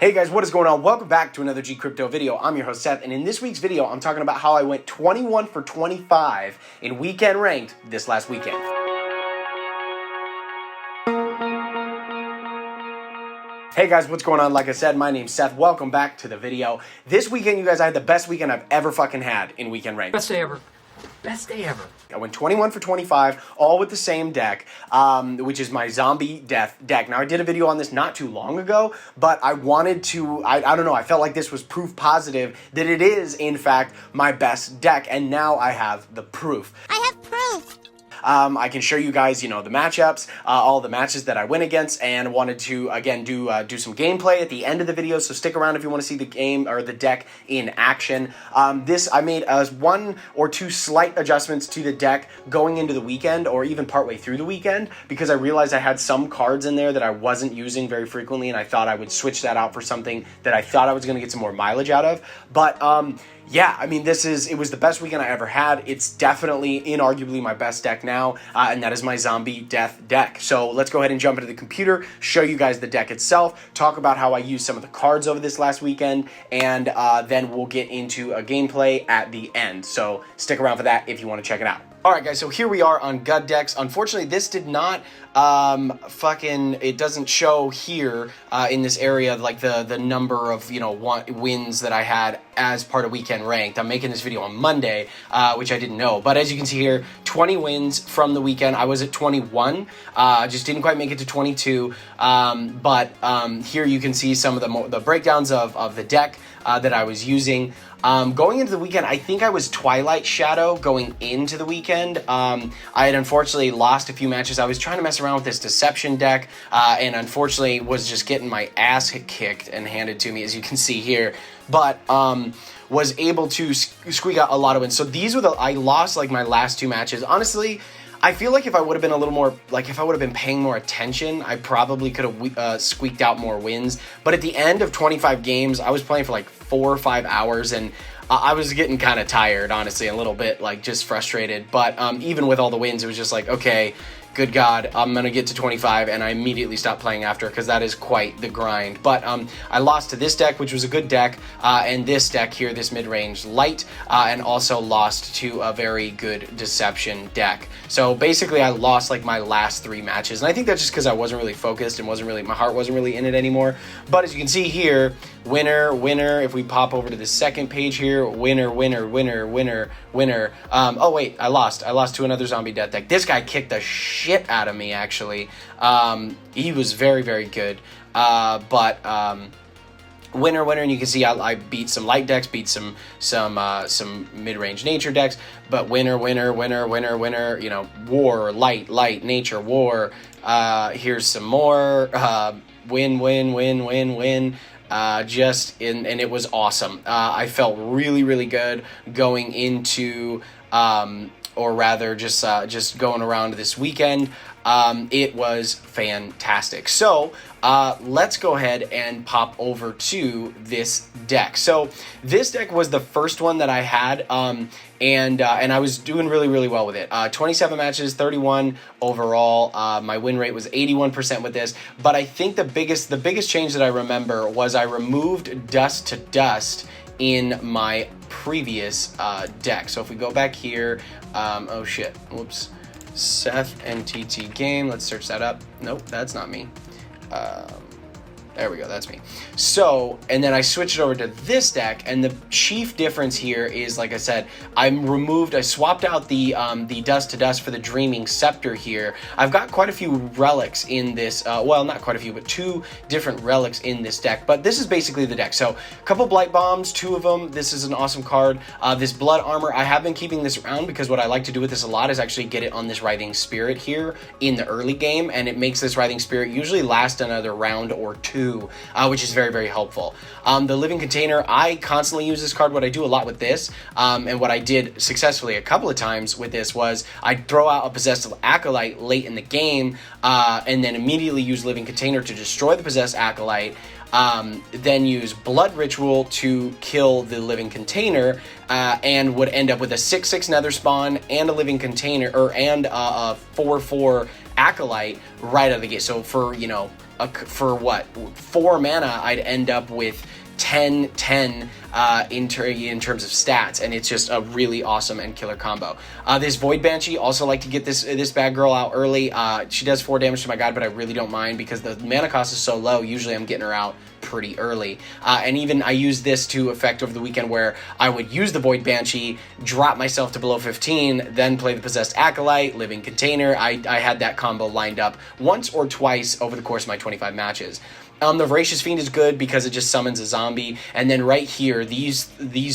Hey guys, what is going on? Welcome back to another G Crypto video. I'm your host Seth, and in this week's video, I'm talking about how I went 21 for 25 in weekend ranked this last weekend. Hey guys, what's going on? Like I said, my name's Seth. Welcome back to the video. This weekend, you guys, I had the best weekend I've ever fucking had in weekend ranked. Best day ever. Best day ever. I went 21 for 25, all with the same deck, which is my zombie death deck. Now, I did a video on this not too long ago, but I wanted to, I don't know, I felt like this was proof positive that it is, in fact, my best deck, and now I have the proof. I have proof. I can show you guys, the matchups, all the matches that I went against, and wanted to, again, do some gameplay at the end of the video, so stick around if you want to see the game or the deck in action. I made one or two slight adjustments to the deck going into the weekend, or even partway through the weekend, because I realized I had some cards in there that I wasn't using very frequently, and I thought I would switch that out for something that I thought I was going to get some more mileage out of. But, yeah, I mean, it was the best weekend I ever had. It's definitely, inarguably, my best deck now, and that is my zombie death deck. So let's go ahead and jump into the computer, show you guys the deck itself, talk about how I used some of the cards over this last weekend, and then we'll get into a gameplay at the end. So stick around for that if you want to check it out. Alright guys, so here we are on God decks. Unfortunately, this did not, it doesn't show here in this area, like the number of, wins that I had as part of weekend ranked. I'm making this video on Monday, which I didn't know. But as you can see here, 20 wins from the weekend. I was at 21, just didn't quite make it to 22. But here you can see some of the breakdowns of the deck that I was using. Going into the weekend, I think I was Twilight Shadow going into the weekend. I had unfortunately lost a few matches. I was trying to mess around with this Deception deck, and unfortunately was just getting my ass kicked and handed to me, as you can see here. But was able to squeak out a lot of wins. So these were I lost like my last two matches. Honestly, I feel like if I would have been a little more, if I would have been paying more attention, I probably could have squeaked out more wins. But at the end of 25 games, I was playing for like 4 or 5 hours, and I was getting kind of tired, honestly, a little bit, just frustrated. But even with all the wins, it was just like, okay, good God, I'm going to get to 25, and I immediately stopped playing after, because that is quite the grind. But I lost to this deck, which was a good deck, and this deck here, this mid-range light, and also lost to a very good Deception deck. So basically, I lost my last 3 matches, and I think that's just because I wasn't really focused and my heart wasn't really in it anymore. But as you can see here, winner, winner. If we pop over to the second page here, winner, winner, winner, winner, winner. Oh wait, I lost to another zombie death deck. This guy kicked the shit out of me, actually. He was very, very good. Winner, winner, and you can see I beat some light decks, beat some mid-range nature decks, but winner, winner, winner, winner, winner, war, light, nature, war. Here's some more, win, win, win, win, win. And it was awesome. I felt really, really good going into, or rather just going around this weekend. It was fantastic. So let's go ahead and pop over to this deck. So this deck was the first one that I had, and I was doing really, really well with it. 27 matches, 31 overall. My win rate was 81% with this. But I think the biggest change that I remember was I removed Dust to Dust in my previous deck. So if we go back here, oh shit, whoops. Seth NTT game. Let's search that up. Nope, that's not me. There we go, that's me. So, and then I switched it over to this deck, and the chief difference here is, like I said, I swapped out the Dust to Dust for the Dreaming Scepter here. I've got quite a few relics in this, well, not quite a few, but 2 different relics in this deck, but this is basically the deck. So, a couple Blight Bombs, 2 of them, this is an awesome card. This Blood Armor, I have been keeping this around because what I like to do with this a lot is actually get it on this Writhing Spirit here in the early game, and it makes this Writhing Spirit usually last another round or 2. Which is very, very helpful. The Living Container, I constantly use this card. What I do a lot with this, and what I did successfully a couple of times with this was I'd throw out a Possessed Acolyte late in the game, and then immediately use Living Container to destroy the Possessed Acolyte, then use Blood Ritual to kill the Living Container, and would end up with a 6/6 Nether Spawn and a Living Container, and a 4/4 Acolyte right out of the gate. So for, for what, 4 mana, I'd end up with 10 in terms of stats, and it's just a really awesome and killer combo. This Void Banshee, also like to get this bad girl out early. She does 4 damage to my god, but I really don't mind because the mana cost is so low. Usually I'm getting her out pretty early. And even I used this to effect over the weekend where I would use the Void Banshee, drop myself to below 15, then play the Possessed Acolyte, Living Container. I had that combo lined up once or twice over the course of my 25 matches. The Voracious Fiend is good because it just summons a zombie, and then right here, these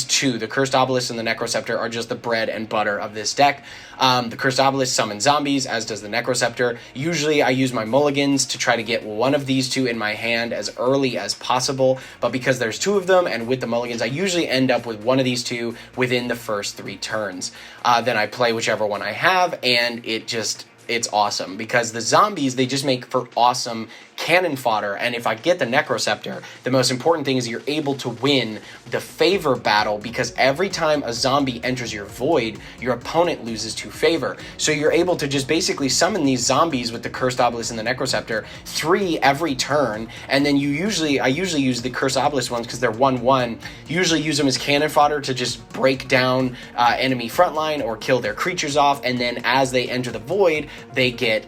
two, the Cursed Obelisk and the Necroceptor, are just the bread and butter of this deck. The Cursed Obelisk summons zombies, as does the Necroceptor. Usually I use my mulligans to try to get one of these two in my hand as early as possible, but because there's 2 of them, and with the mulligans, I usually end up with one of these 2 within the first 3 turns. Then I play whichever one I have, and it's awesome because the zombies, they just make for awesome cannon fodder. And if I get the Necroceptor, the most important thing is you're able to win the favor battle, because every time a zombie enters your void, your opponent loses 2 favor. So you're able to just basically summon these zombies with the Cursed Obelisk and the Necroceptor 3 every turn, and then I usually use the Cursed Obelisk ones because they're 1/1. Usually use them as cannon fodder to just break down enemy frontline or kill their creatures off, and then as they enter the void, they get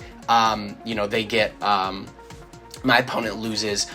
my opponent loses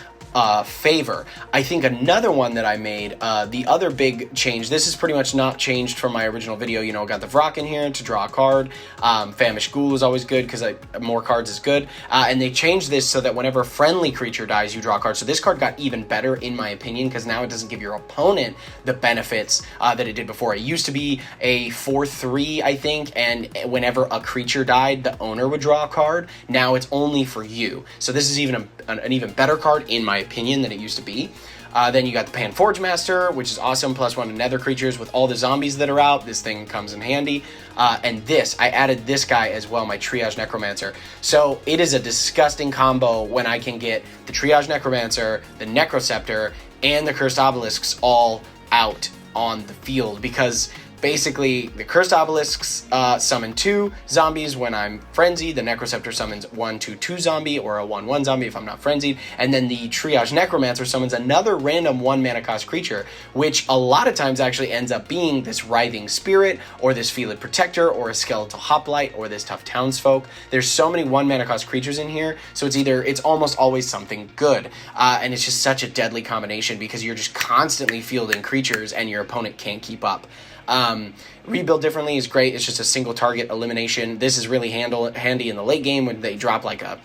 favor. I think another one that I made, the other big change, this is pretty much not changed from my original video, got the Vrock in here to draw a card. Famished Ghoul is always good because more cards is good. And they changed this so that whenever a friendly creature dies, you draw a card. So this card got even better in my opinion, because now it doesn't give your opponent the benefits that it did before. It used to be a 4/3, I think, and whenever a creature died, the owner would draw a card. Now it's only for you. So this is even an even better card in my opinion than it used to be. Then you got the Pan Forge Master, which is awesome, +1 to nether creatures with all the zombies that are out. This thing comes in handy. And I added this guy as well, my Triage Necromancer. So it is a disgusting combo when I can get the Triage Necromancer, the Necroceptor, and the Cursed Obelisks all out on the field, because basically, the Cursed Obelisks summon 2 zombies when I'm frenzied. The Necroceptor summons 1/2/2 zombie, or a 1/1 zombie if I'm not frenzied. And then the Triage Necromancer summons another random 1 mana cost creature, which a lot of times actually ends up being this Writhing Spirit, or this Feeled Protector, or a Skeletal Hoplite, or this Tough Townsfolk. There's so many 1 mana cost creatures in here, so it's almost always something good. And it's just such a deadly combination because you're just constantly fielding creatures and your opponent can't keep up. Rebuild Differently is great. It's just a single target elimination. This is really handy in the late game when they drop like a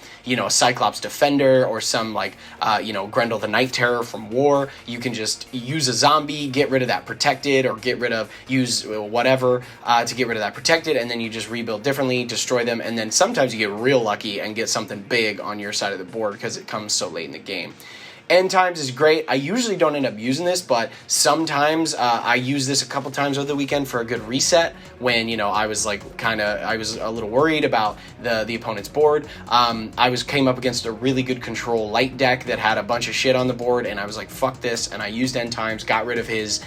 Cyclops Defender, or some Grendel the Night Terror from War. You can just use a zombie, get rid of that protected, or use whatever to get rid of that protected, and then you just rebuild differently, destroy them, and then sometimes you get real lucky and get something big on your side of the board because it comes so late in the game. End Times is great. I usually don't end up using this, but sometimes I use this a couple times over the weekend for a good reset when, I was a little worried about the opponent's board. Came up against a really good control light deck that had a bunch of shit on the board, and I was like, fuck this, and I used End Times, got rid of his,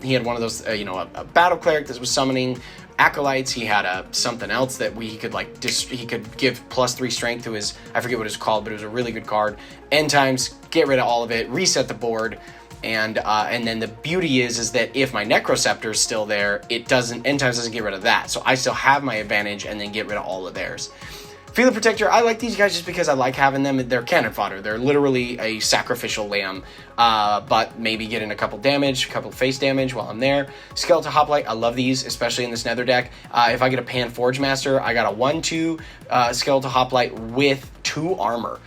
he had one of those, a battle cleric that was summoning acolytes. He had something else that he could give +3 strength to his, I forget what it's called, but it was a really good card. End Times, get rid of all of it, reset the board, and then the beauty is that if my Necroceptor is still there, End Times doesn't get rid of that, so I still have my advantage and then get rid of all of theirs. Feeled Protector, I like these guys just because I like having them. They're cannon fodder. They're literally a sacrificial lamb, but maybe getting a couple face damage while I'm there. Skeletal Hoplite, I love these, especially in this nether deck. If I get a Pan Forge Master, I got a 1/2 Skeletal Hoplite with 2 armor,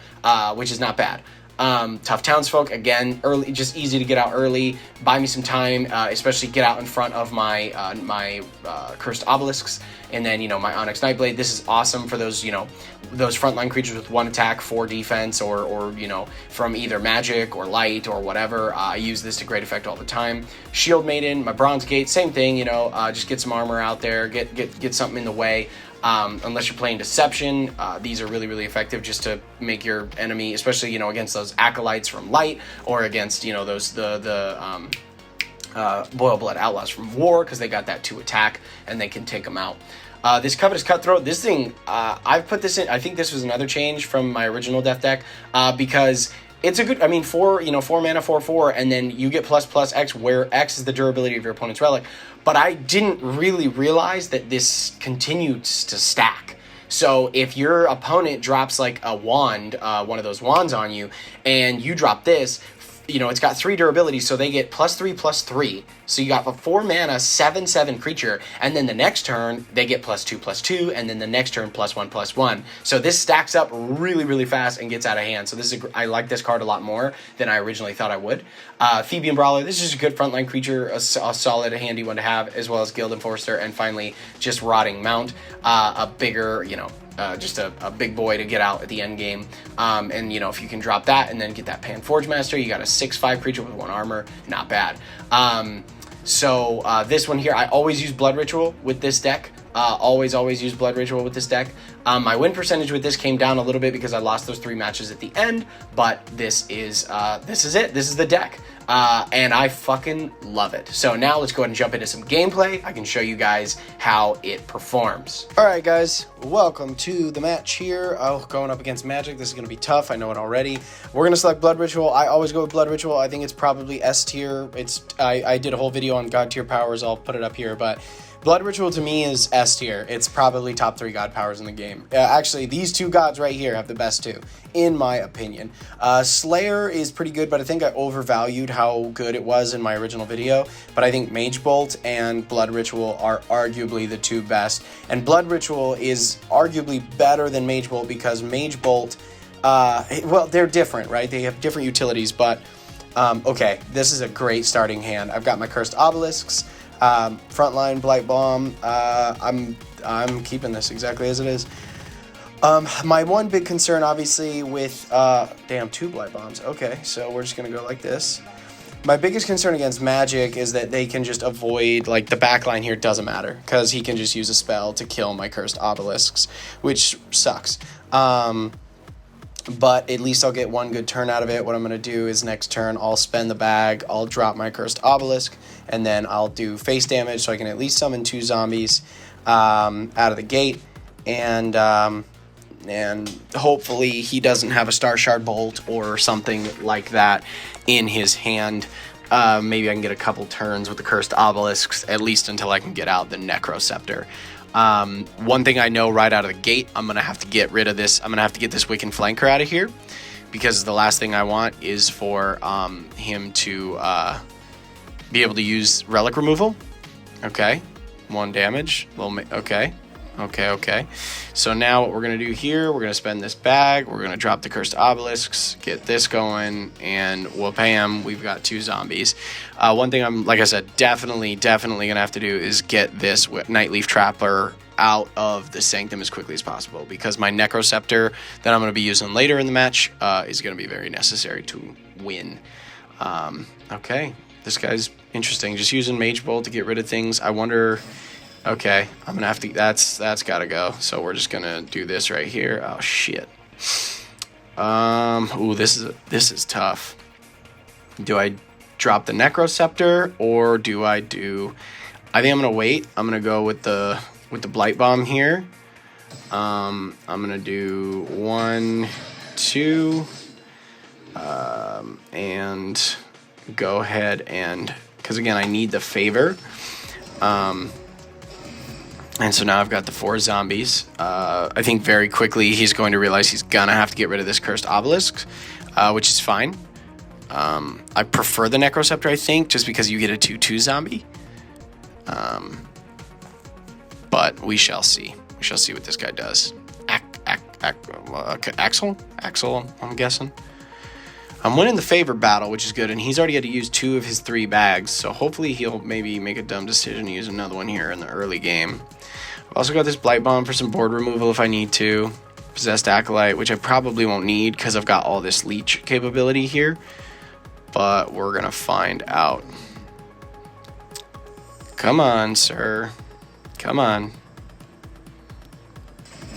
which is not bad. Tough Townsfolk, again, early, just easy to get out early, buy me some time, especially get out in front of my Cursed Obelisks, and then, my Onyx Nightblade. This is awesome for those, those frontline creatures with 1 attack, 4 defense, or from either magic or light or whatever. I use this to great effect all the time. Shield Maiden, my Bronze Gate, same thing, just get some armor out there, get something in the way. Unless you're playing Deception, these are really, really effective just to make your enemy, especially, against those acolytes from light, or against, those, Boil Blood Outlaws from War, because they got that 2 attack, and they can take them out. This Covetous Cutthroat, this thing, I've put this in, I think this was another change from my original Death deck, because it's a good, I mean, 4 mana, 4/4, and then you get ++X, where X is the durability of your opponent's relic. But I didn't really realize that this continues to stack. So if your opponent drops like a wand, one of those wands on you, and you drop this, it's got 3 durability, so they get +3/+3. So you got a 4 mana, 7/7 creature, and then the next turn, they get +2/+2, and then the next turn, +1/+1. So this stacks up really, really fast and gets out of hand. So this is I like this card a lot more than I originally thought I would. Thebian Brawler, this is just a good frontline creature, a solid, handy one to have, as well as Guild Enforcer, and finally, just Rotting Mount, a bigger, just a big boy to get out at the end game. And, if you can drop that and then get that Pan Forge Master, you got a 6/5 creature with 1 armor. Not bad. So this one here, I always use Blood Ritual with this deck. Always use Blood Ritual with this deck. My win percentage with this came down a little bit because I lost those 3 matches at the end, but this is it. This is the deck. And I fucking love it. So now let's go ahead and jump into some gameplay. I can show you guys how it performs. All right, guys, welcome to the match here. Going up against Magic. This is going to be tough. I know it already. We're going to select Blood Ritual. I always go with Blood Ritual. I think it's probably S tier. I did a whole video on God tier powers. I'll put it up here, but Blood Ritual to me is S tier. It's probably top 3 god powers in the game. Actually, these 2 gods right here have the best 2, in my opinion. Slayer is pretty good, but I think I overvalued how good it was in my original video. But I think Mage Bolt and Blood Ritual are arguably the 2 best. And Blood Ritual is arguably better than Mage Bolt because Mage Bolt, well, they're different, right? They have different utilities, but okay, this is a great starting hand. I've got my Cursed Obelisks. Frontline Blight Bomb. I'm keeping this exactly as it is. My one big concern, obviously, with 2 Blight Bombs. Okay, so we're just gonna go like this. My biggest concern against Magic is that they can just avoid, like, the backline here doesn't matter because he can just use a spell to kill my Cursed Obelisks, which sucks. But at least I'll get 1 good turn out of it. What I'm going to do is next turn, I'll spend the bag, I'll drop my Cursed Obelisk, and then I'll do face damage so I can at least summon 2 zombies out of the gate. And hopefully he doesn't have a Star Shard Bolt or something like that in his hand. Maybe I can get a couple turns with the Cursed Obelisks, at least until I can get out the Necroscepter. One thing I know right out of the gate, I'm going to have to get rid of this. I'm going to have to get this Wiccan Flanker out of here because the last thing I want is for him to be able to use Relic Removal. Okay, 1 damage. Okay. So now what we're going to do here, we're going to spend this bag. We're going to drop the Cursed Obelisks, get this going, and whoop-bam, we've got 2 zombies. One thing I'm, like I said, definitely going to have to do is get this Nightleaf Trapper out of the Sanctum as quickly as possible because my Necroscepter that I'm going to be using later in the match is going to be very necessary to win. Okay, this guy's interesting. Just using Mage Bolt to get rid of things. I wonder... Okay, I'm gonna have to. That's gotta go. So we're just gonna do this right here. Oh shit. Ooh, this is tough. Do I drop the Necroscepter or do I do? I think I'm gonna wait. I'm gonna go with the Blight Bomb here. I'm gonna do 1, 2, and go ahead and because again I need the favor. And so now I've got the 4 zombies. I think very quickly he's going to realize he's gonna have to get rid of this Cursed Obelisk, which is fine. I prefer the Necroscepter, I think, just because you get a 2/2 zombie. But we shall see. We shall see what this guy does. Axel, I'm guessing. I'm winning the favor battle, which is good, and he's already had to use 2 of his 3 bags, so hopefully he'll maybe make a dumb decision to use another one here in the early game. I've also got this Blight Bomb for some board removal if I need to. Possessed Acolyte, which I probably won't need because I've got all this leech capability here, but we're going to find out. Come on, sir. Come on.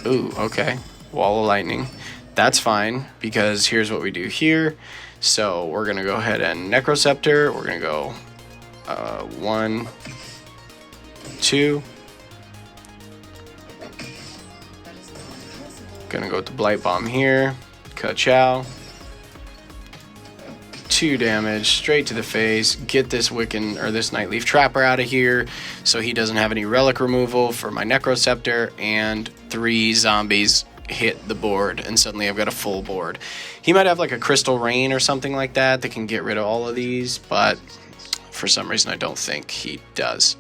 Ooh, okay. Wall of Lightning. That's fine, because here's what we do here. So we're going to go ahead and Necroscepter. We're going to go 1, 2, Gonna go with the Blight Bomb here. Ka-chow. 2 damage straight to the face. Get this Wiccan or this Nightleaf Trapper out of here so he doesn't have any relic removal for my Necroceptor, and 3 zombies hit the board, and suddenly I've got a full board. He might have like a Crystal Rain or something like that that can get rid of all of these, but for some reason I don't think he does.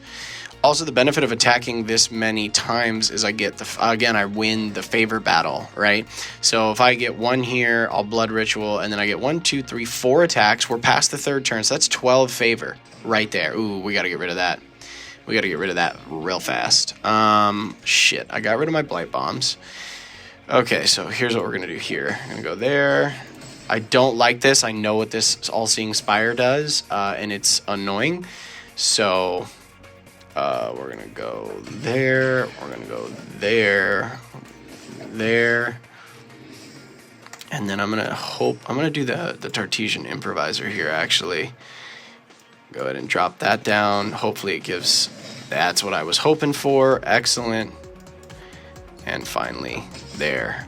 Also, the benefit of attacking this many times is I get I win the favor battle, right? So if I get 1 here, I'll Blood Ritual, and then I get 1, 2, 3, 4 attacks. We're past the 3rd turn, so that's 12 favor right there. Ooh, we got to get rid of that. We got to get rid of that real fast. Shit, I got rid of my Blight Bombs. Okay, so here's what we're going to do here. I'm going to go there. I don't like this. I know what this All-Seeing Spire does, and it's annoying. So we're going to go there. We're going to go there. There. And then I'm going to do the Tartesian Improviser here, actually. Go ahead and drop that down. Hopefully it gives... That's what I was hoping for. Excellent. And finally, there.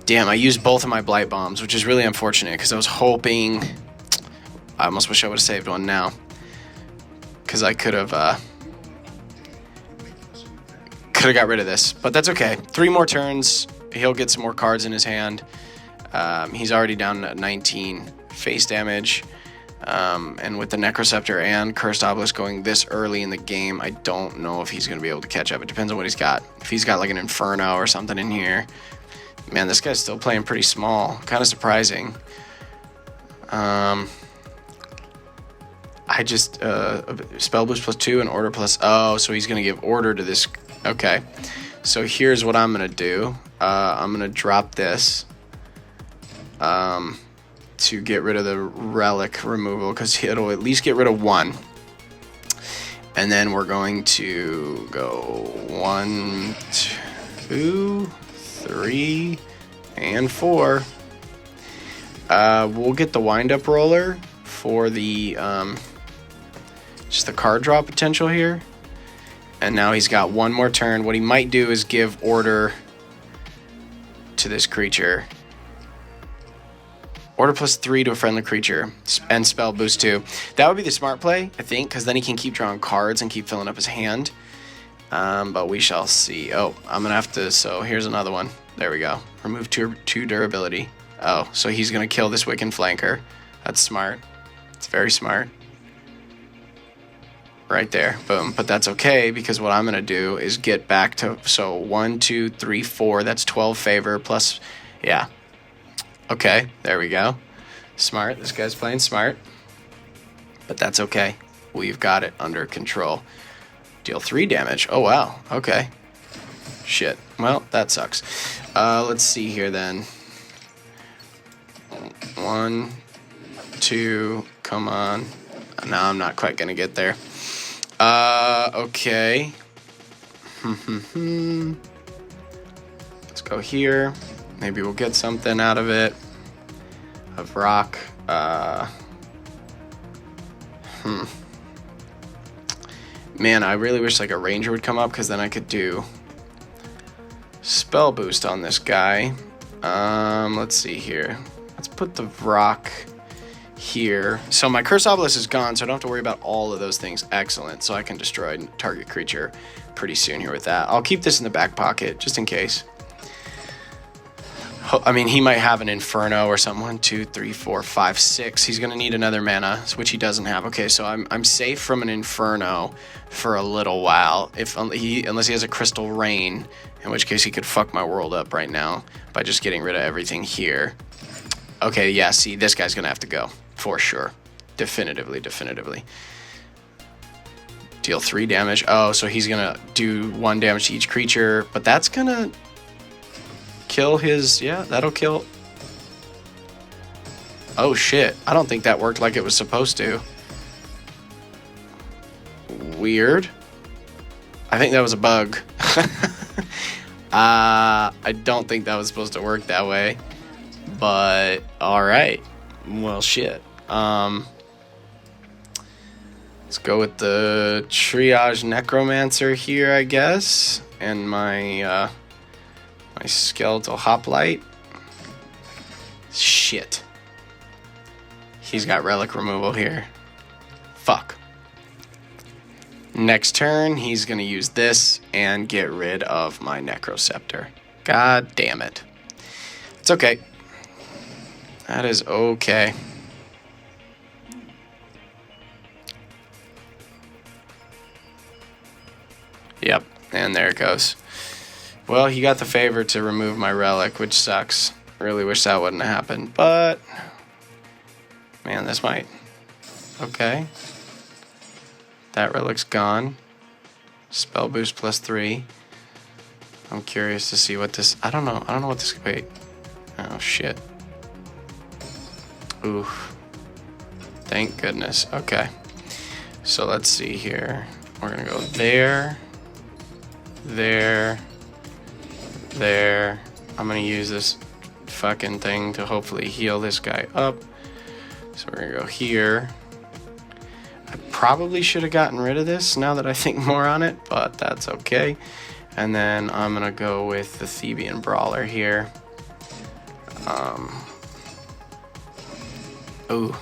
Damn, I used both of my Blight Bombs, which is really unfortunate because I was hoping... I almost wish I would have saved one now. Because I could have got rid of this. But that's okay. 3 more turns. He'll get some more cards in his hand. He's already down at 19 face damage. And with the Necroceptor and Cursed Obelisk going this early in the game, I don't know if he's going to be able to catch up. It depends on what he's got. If he's got like an Inferno or something in here. Man, this guy's still playing pretty small. Kind of surprising. I just... Spell Boost +2 and Order +... Oh, so he's going to give Order to this... Okay. So here's what I'm going to do. I'm going to drop this. To get rid of the relic removal, because it'll at least get rid of 1. And then we're going to go 1, 2, 3, and 4. We'll get the wind-up roller for the just the card draw potential here. And now he's got 1 more turn. What he might do is give Order to this creature. Order +3 to a friendly creature, and Spell Boost 2. That would be the smart play, I think, because then he can keep drawing cards and keep filling up his hand. But we shall see. Oh, I'm going to have to... So here's another one. There we go. Remove 2 durability. Oh, so he's going to kill this Wiccan Flanker. That's smart. It's very smart. Right there. Boom. But that's okay, because what I'm going to do is get back to... So 1, 2, 3, 4. That's 12 favor plus... Yeah. Okay, there we go. Smart. This guy's playing smart. But that's okay. We've got it under control. Deal 3 damage. Oh, wow. Okay. Shit. Well, that sucks. Let's see here then. 1, 2, come on. No, I'm not quite going to get there. Okay. Let's go here. Maybe we'll get something out of it. Of rock. Man, I really wish like a ranger would come up, because then I could do spell boost on this guy. Let's see here. Let's put the rock here. So my Curse Obelisk is gone, so I don't have to worry about all of those things. Excellent. So I can destroy target creature pretty soon here with that. I'll keep this in the back pocket just in case. I mean, he might have an Inferno or something. 1, 2, 3, 4, 5, 6. He's going to need another mana, which he doesn't have. Okay, so I'm safe from an Inferno for a little while, unless he has a Crystal Rain, in which case he could fuck my world up right now by just getting rid of everything here. Okay, yeah, see, this guy's going to have to go, for sure. Definitively. Deal 3 damage. Oh, so he's going to do 1 damage to each creature, but that's going to... kill his... Yeah, that'll kill... Oh, shit. I don't think that worked like it was supposed to. Weird. I think that was a bug. I don't think that was supposed to work that way. But, alright. Well, shit. Let's go with the Triage Necromancer here, I guess. And my... My skeletal hoplite. Shit. He's got relic removal here. Fuck. Next turn, he's going to use this and get rid of my Necroceptor. God damn it. It's okay. That is okay. Yep, and there it goes. Well, he got the favor to remove my relic, which sucks. Really wish that wouldn't have happened, but... Man, this might... Okay. That relic's gone. Spell boost +3. I'm curious to see what this... I don't know what this... Wait. Oh, shit. Oof. Thank goodness. Okay. So let's see here. We're gonna go there. There. There. I'm gonna use this fucking thing to hopefully heal this guy up. So we're gonna go here. I probably should have gotten rid of this now that I think more on it, but that's okay. And then I'm gonna go with the Theban Brawler here. Ooh.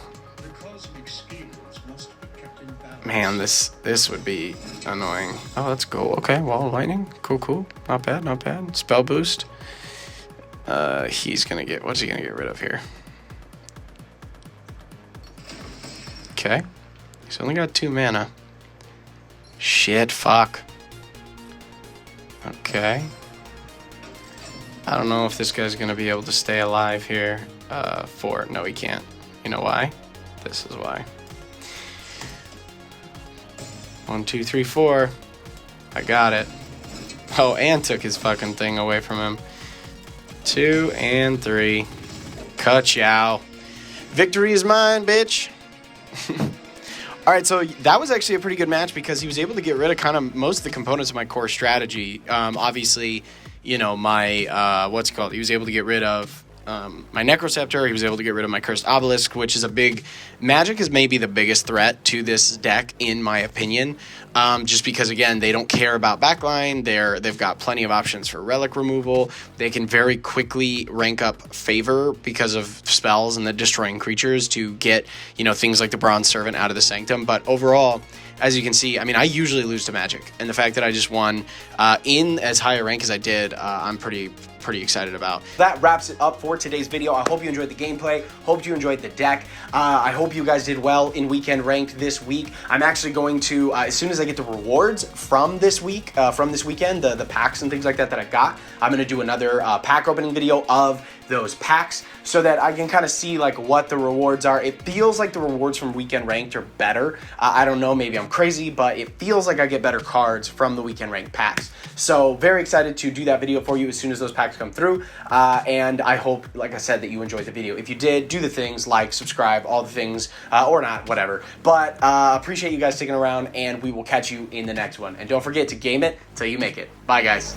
Man, this would be annoying. Oh, let's go. Okay, Wall of Lightning. Cool. Not bad. Spell boost. He's gonna get... What's he gonna get rid of here? Okay. He's only got 2 mana. Shit, fuck. Okay. I don't know if this guy's gonna be able to stay alive here. No, he can't. You know why? This is why. 1, 2, 3, 4. I got it. Oh, and took his fucking thing away from him. 2 and 3. Ka-chow. Victory is mine, bitch. All right, so that was actually a pretty good match because he was able to get rid of kind of most of the components of my core strategy. Obviously, you know, my, what's it called? He was able to get rid of my Necroceptor. He was able to get rid of my Cursed Obelisk, which is a big... Magic is maybe the biggest threat to this deck, in my opinion. Just because, again, they don't care about backline. They've got plenty of options for relic removal. They can very quickly rank up favor because of spells and the destroying creatures to get, you know, things like the Bronze Servant out of the Sanctum. But overall, as you can see, I mean, I usually lose to Magic. And the fact that I just won in as high a rank as I did, I'm pretty excited about. That wraps it up for today's video. I hope you enjoyed the gameplay. Hope you enjoyed the deck. I hope you guys did well in weekend ranked this week. I'm actually going to, as soon as I get the rewards from this week, from this weekend, the packs and things like that I got, I'm going to do another pack opening video of those packs so that I can kind of see like what the rewards are. It feels like the rewards from weekend ranked are better. I don't know, maybe I'm crazy, but it feels like I get better cards from the weekend ranked packs. So very excited to do that video for you as soon as those packs come through. And I hope, like I said, that you enjoyed the video. If you did, do the things like subscribe, all the things, or not, whatever. But appreciate you guys sticking around, and we will catch you in the next one. And don't forget to game it till you make it. Bye, guys.